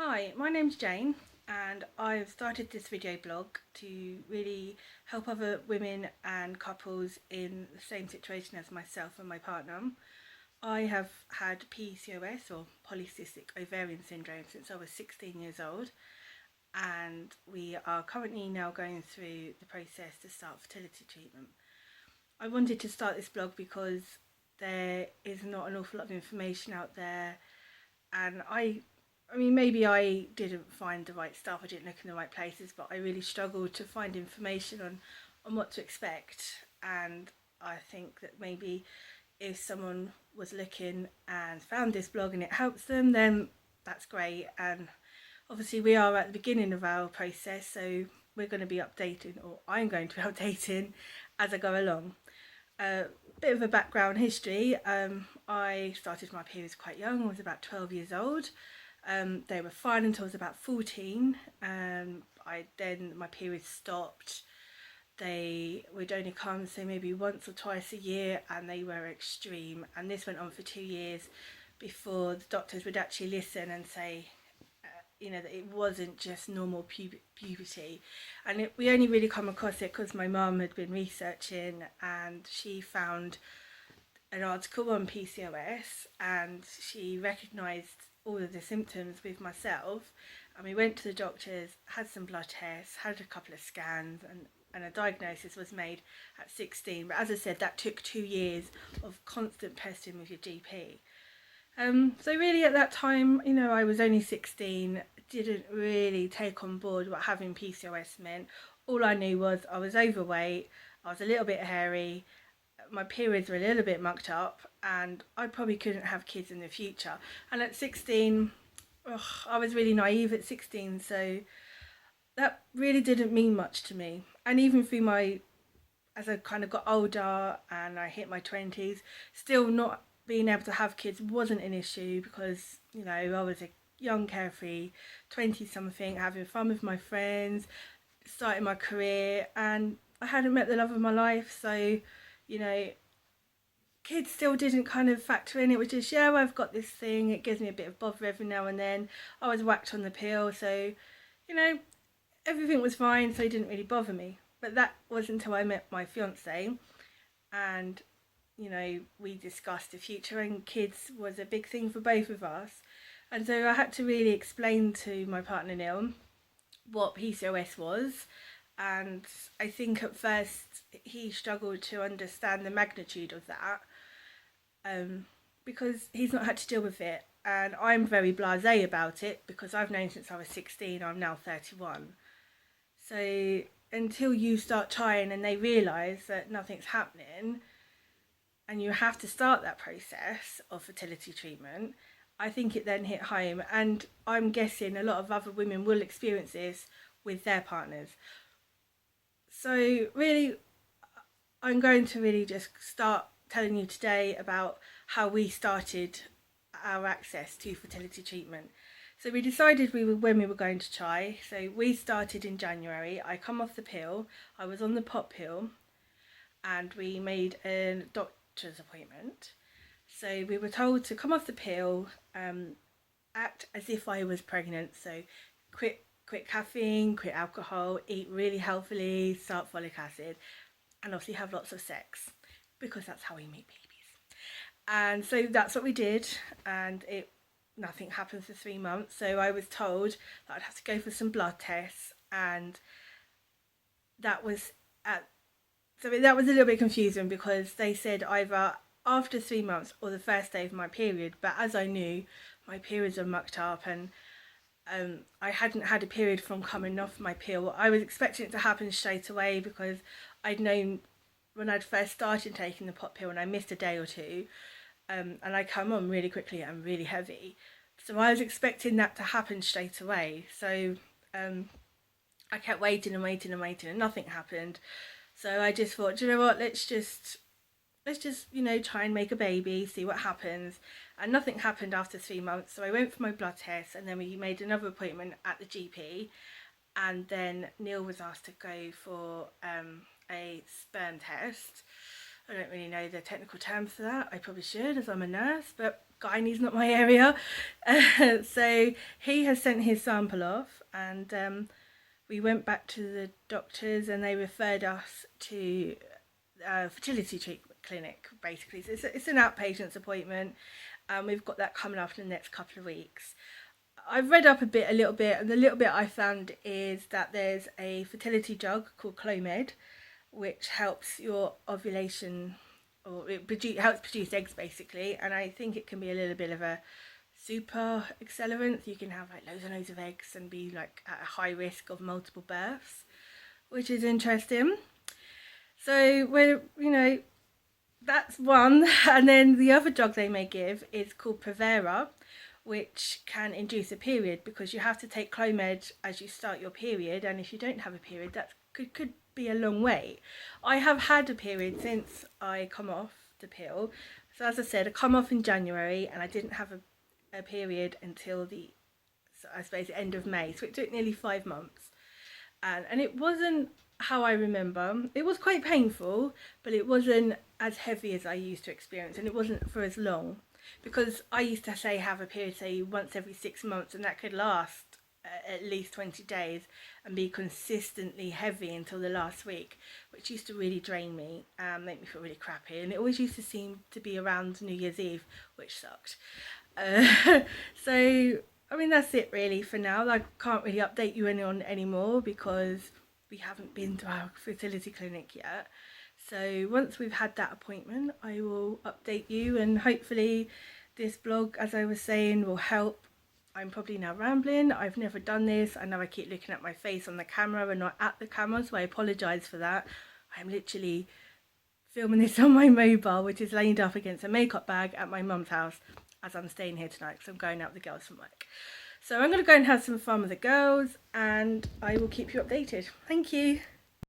Hi, my name's Jane and I've started this video blog to really help other women and couples in the same situation as myself and my partner. I have had PCOS or polycystic ovarian syndrome since I was 16 years old, and we are currently now going through the process to start fertility treatment. I wanted to start this blog because there is not an awful lot of information out there, and I mean, maybe I didn't find the right stuff, I didn't look in the right places, but I really struggled to find information on what to expect. And I think that maybe if someone was looking and found this blog and it helps them, then that's great. And obviously we are at the beginning of our process, so we're going to be updating, or I'm going to be updating as I go along. A bit of a background history. I started my periods quite young. I was about 12 years old. They were fine until I was about 14. Then my periods stopped. They would only come, say, maybe once or twice a year, and they were extreme. And this went on for 2 years before the doctors would actually listen and say, that it wasn't just normal puberty. And we only really come across it because my mum had been researching and she found an article on PCOS and she recognised all of the symptoms with myself, and we went to the doctors, had some blood tests, had a couple of scans, and a diagnosis was made at 16. But as I said, that took 2 years of constant testing with your GP. So really at that time, I was only 16, didn't really take on board what having PCOS meant. All I knew was I was overweight, I was a little bit hairy, my periods were a little bit mucked up, and I probably couldn't have kids in the future. And at 16, I was really naive at 16, so that really didn't mean much to me. And even as I kind of got older and I hit my 20s, still not being able to have kids wasn't an issue because, I was a young, carefree 20-something, having fun with my friends, starting my career, and I hadn't met the love of my life, so, kids still didn't kind of factor in. It was just, yeah, I've got this thing, it gives me a bit of bother every now and then. I was whacked on the pill, so, everything was fine, so it didn't really bother me. But that was until I met my fiance, and we discussed the future, and kids was a big thing for both of us. And so I had to really explain to my partner Neil what PCOS was, and I think at first he struggled to understand the magnitude of that, because he's not had to deal with it, and I'm very blasé about it because I've known since I was 16. I'm now 31. So until you start trying and they realise that nothing's happening and you have to start that process of fertility treatment, I think it then hit home. And I'm guessing a lot of other women will experience this with their partners. So really, I'm going to really just start telling you today about how we started our access to fertility treatment. So we decided when we were going to try. So we started in January. I come off the pill. I was on the pot pill, and we made a doctor's appointment. So we were told to come off the pill, act as if I was pregnant. So quit caffeine, quit alcohol, eat really healthily, start folic acid, and obviously have lots of sex because that's how we make babies. And so that's what we did, and nothing happened for 3 months. So I was told that I'd have to go for some blood tests, and that was a little bit confusing because they said either after 3 months or the first day of my period. But as I knew, my periods were mucked up, and I hadn't had a period from coming off my pill. I was expecting it to happen straight away because I'd known when I'd first started taking the pot pill and I missed a day or two, and I come on really quickly and really heavy. So I was expecting that to happen straight away. So I kept waiting and waiting and waiting, and nothing happened. So I just thought, do you know what, let's just try and make a baby, see what happens. And nothing happened after 3 months. So I went for my blood test, and then we made another appointment at the GP. And then Neil was asked to go for a sperm test. I don't really know the technical terms for that. I probably should, as I'm a nurse, but gynae's not my area. So he has sent his sample off, and we went back to the doctors and they referred us to a fertility treatment clinic, basically. So it's an outpatient's appointment, and we've got that coming up in the next couple of weeks. I've read up a little bit, and the little bit I found is that there's a fertility drug called Clomid, which helps your ovulation, or helps produce eggs basically, and I think it can be a little bit of a super accelerant. You can have like loads and loads of eggs and be like at a high risk of multiple births, which is interesting. So we're, that's one. And then the other drug they may give is called Prevera, which can induce a period, because you have to take Clomid as you start your period, and if you don't have a period, that could be a long wait. I have had a period since I come off the pill. So as I said, I come off in January, and I didn't have a period until I suppose the end of May. So it took nearly 5 months, and it wasn't how I remember. It was quite painful, but it wasn't as heavy as I used to experience, and it wasn't for as long, because I used to have a period say once every 6 months, and that could last at least 20 days and be consistently heavy until the last week, which used to really drain me and make me feel really crappy, and it always used to seem to be around New Year's Eve, which sucked. So I mean, that's it really for now. I can't really update you anymore because we haven't been to our fertility clinic yet. So once we've had that appointment, I will update you, and hopefully this blog, as I was saying, will help. I'm probably now rambling. I've never done this. I know I keep looking at my face on the camera and not at the camera, so I apologise for that. I'm literally filming this on my mobile, which is laid up against a makeup bag at my mum's house, as I'm staying here tonight because I'm going out with the girls from work. So I'm going to go and have some fun with the girls, and I will keep you updated. Thank you.